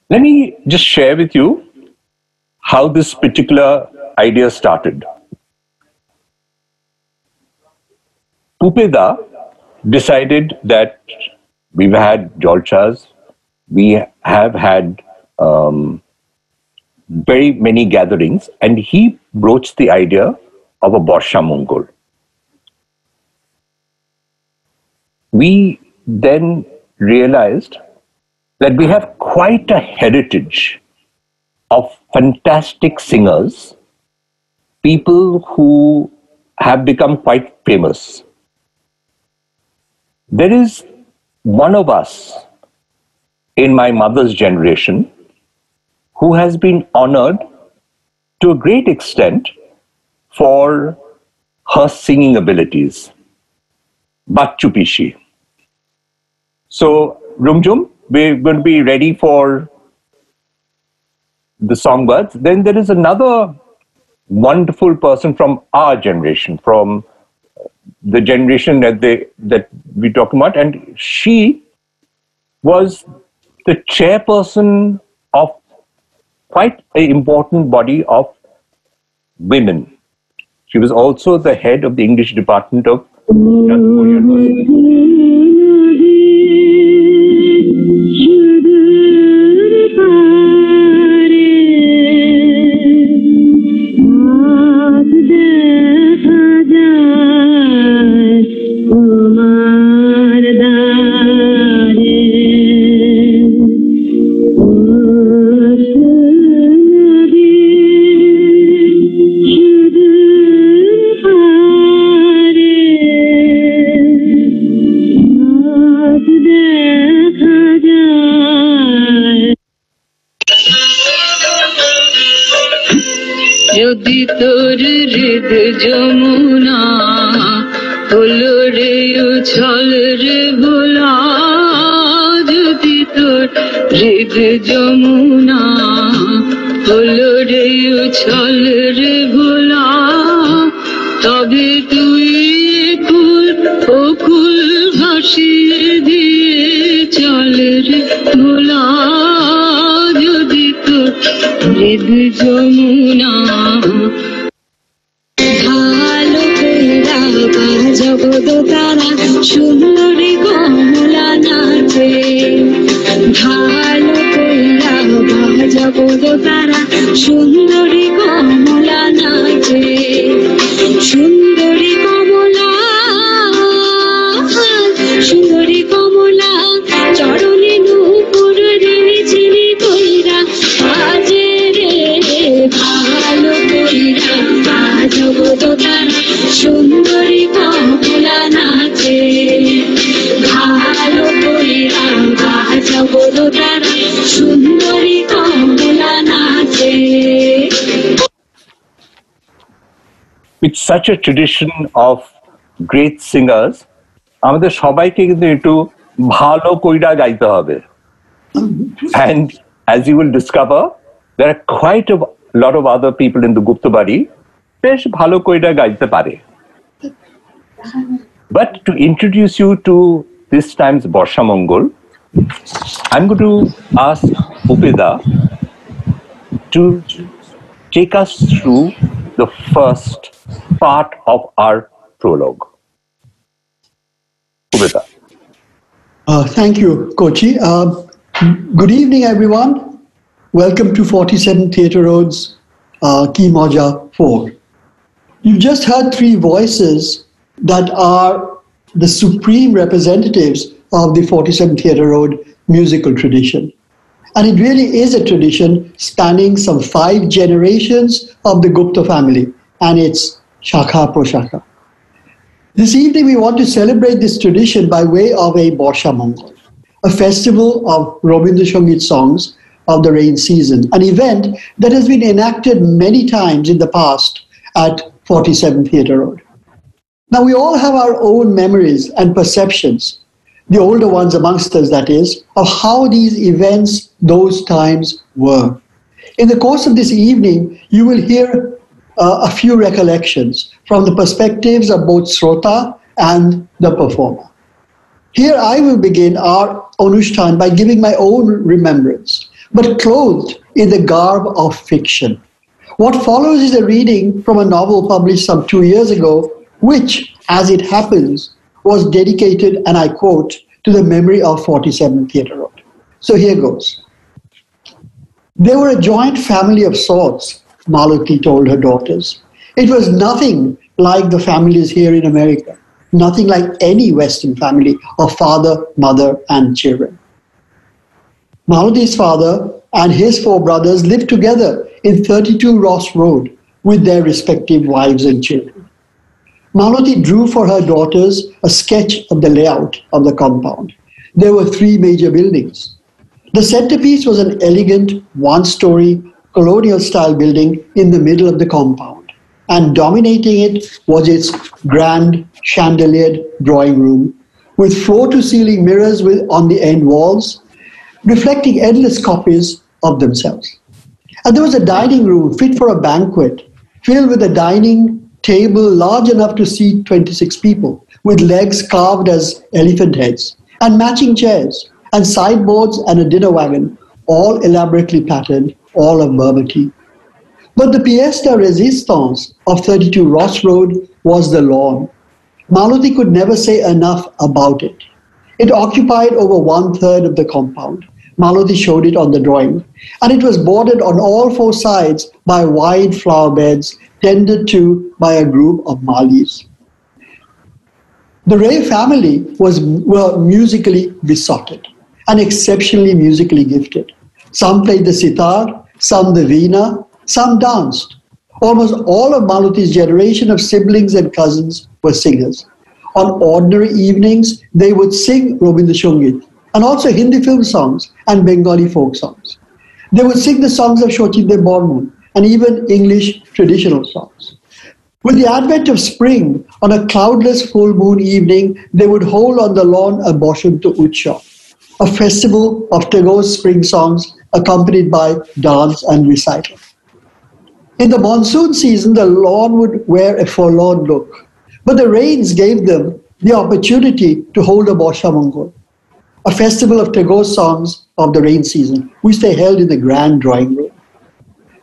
Let me just share with you how this particular idea started. Pupeda decided that we've had jolchas, we have had very many gatherings, and he broached the idea of a Borsha Mongol. We then realized that we have quite a heritage of fantastic singers, people who have become quite famous. There is one of us in my mother's generation who has been honored to a great extent for her singing abilities, Bachchu Pishi. So, Rumjum, we're going to be ready for the songbirds. Then there is another wonderful person from our generation, from the generation that we talk about, and she was the chairperson of quite an important body of women. She was also the head of the English department of Jadavpur University. যদি তোর হৃদ যমুনা হলো রে উছল রে ভোলা, যদি তোর হৃদ যমুনা হলো রে উছল রে ভোলা, তবে তুই কুল ও কুল ভাসিয়ে দিয়ে চল রে ভোলা, যদি তোর হৃদ যমুনা ভালো কইরা বাজবো তারা সুন্দরী কমলা নাচে, ভালো কইরা বাজবো তারা সুন্দরী কমলা নাচে, সুন্দরী কমলা সুন্দরী কমলা চরণে নূপুর ঋণী চিনি কইরা বাজে রে, ভালো কইরা বাজবো তারা সুন্দরী কমলা নাচে, ভালো কইরা বাজবো তারা সুন্দরী কমলা নাচে। With such a tradition of great singers, আমাদের সবাইকে কিন্তু একটু ভালো কইরা গাইতে হবে। And as you will discover, there are quite a lot of other people in the Gupta Bari বেশ ভালো কইরা গাইতে পারে। But to introduce you to this time's Borsha Mongol, I'm going to ask Pupeda to take us through the first part of our prologue. Pupeda. Thank you, Kochi. Good evening, everyone. Welcome to 47 Theatre Road's Ki Moja 4. You've just heard three voices that are the supreme representatives of the 47 Theatre Road musical tradition. And it really is a tradition spanning some 5 generations of the Gupta family and its Shakha Proshakha. This evening we want to celebrate this tradition by way of a Borsha Mongol, a festival of Rabindra Sangit songs of the rain season, an event that has been enacted many times in the past at 47 Theatre Road. Now we all have our own memories and perceptions, the older ones amongst us that is, of how these events those times were. In the course of this evening, you will hear a few recollections from the perspectives of both Srota and the performer. Here I will begin our Anushtan by giving my own remembrance but clothed in the garb of fiction. What follows is a reading from a novel published some 2 years ago, which, as it happens, was dedicated, and I quote, to the memory of 47 Theatre Road. So here goes. They were a joint family of sorts, Malati told her daughters. It was nothing like the families here in America, nothing like any Western family of father, mother, and children. Malati's father and his 4 brothers lived together in 32 Ross Road with their respective wives and children. Malati drew for her daughters a sketch of the layout of the compound. There were 3 major buildings. The centerpiece was an elegant, 1-story, colonial-style building in the middle of the compound, and dominating it was its grand, chandeliered drawing room, with floor-to-ceiling mirrors on the end walls, reflecting endless copies of themselves. And there was a dining room fit for a banquet, filled with a dining table large enough to seat 26 people, with legs carved as elephant heads, and matching chairs, and sideboards and a dinner wagon, all elaborately patterned, all of Bermuda. But the pièce de résistance of 32 Ross Road was the lawn. Malati could never say enough about it. It occupied over 1/3 of the compound. Malati showed it on the drawing, and it was bordered on all 4 sides by wide flower beds tended to by a group of Malis. The Ray family were musically besotted and exceptionally musically gifted. Some played the sitar, some the veena, some danced. Almost all of Malati's generation of siblings and cousins were singers. On ordinary evenings, they would sing Robindra Songit and also Hindi film songs and Bengali folk songs. They would sing the songs of Shochinde Bormon and even English traditional songs. With the advent of spring, on a cloudless full moon evening, they would hold on the lawn a Boshanto Utsav, a festival of Tagore's spring songs accompanied by dance and recital. In the monsoon season, the lawn would wear a forlorn look, but the rains gave them the opportunity to hold a Bosha Mongol, a festival of Tagore's songs of the rain season, which they held in the grand drawing room.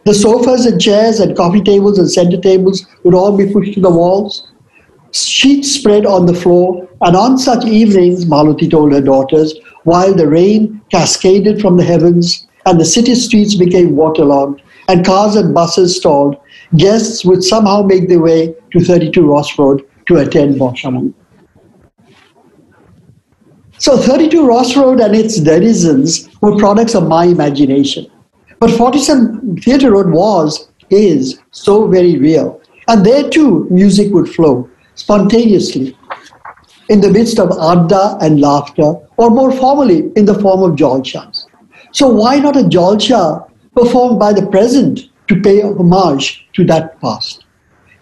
The sofas and chairs and coffee tables and center tables would all be pushed to the walls, sheets spread on the floor, and on such evenings, Malati told her daughters, while the rain cascaded from the heavens and the city streets became waterlogged and cars and buses stalled, guests would somehow make their way to 32 Ross Road to attend Boshamon. So 32 Ross Road and its denizens were products of my imagination. But 47 Theatre Road is so very real. And there too, music would flow spontaneously in the midst of adda and laughter, or more formally in the form of jalsas. So why not a jalsa performed by the present to pay homage to that past?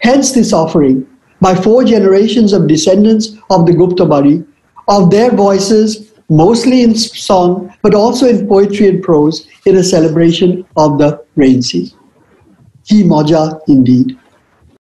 Hence this offering by 4 generations of descendants of the Gupta Bari, of their voices, mostly in song, but also in poetry and prose, in a celebration of the rain season. Ki Moja indeed.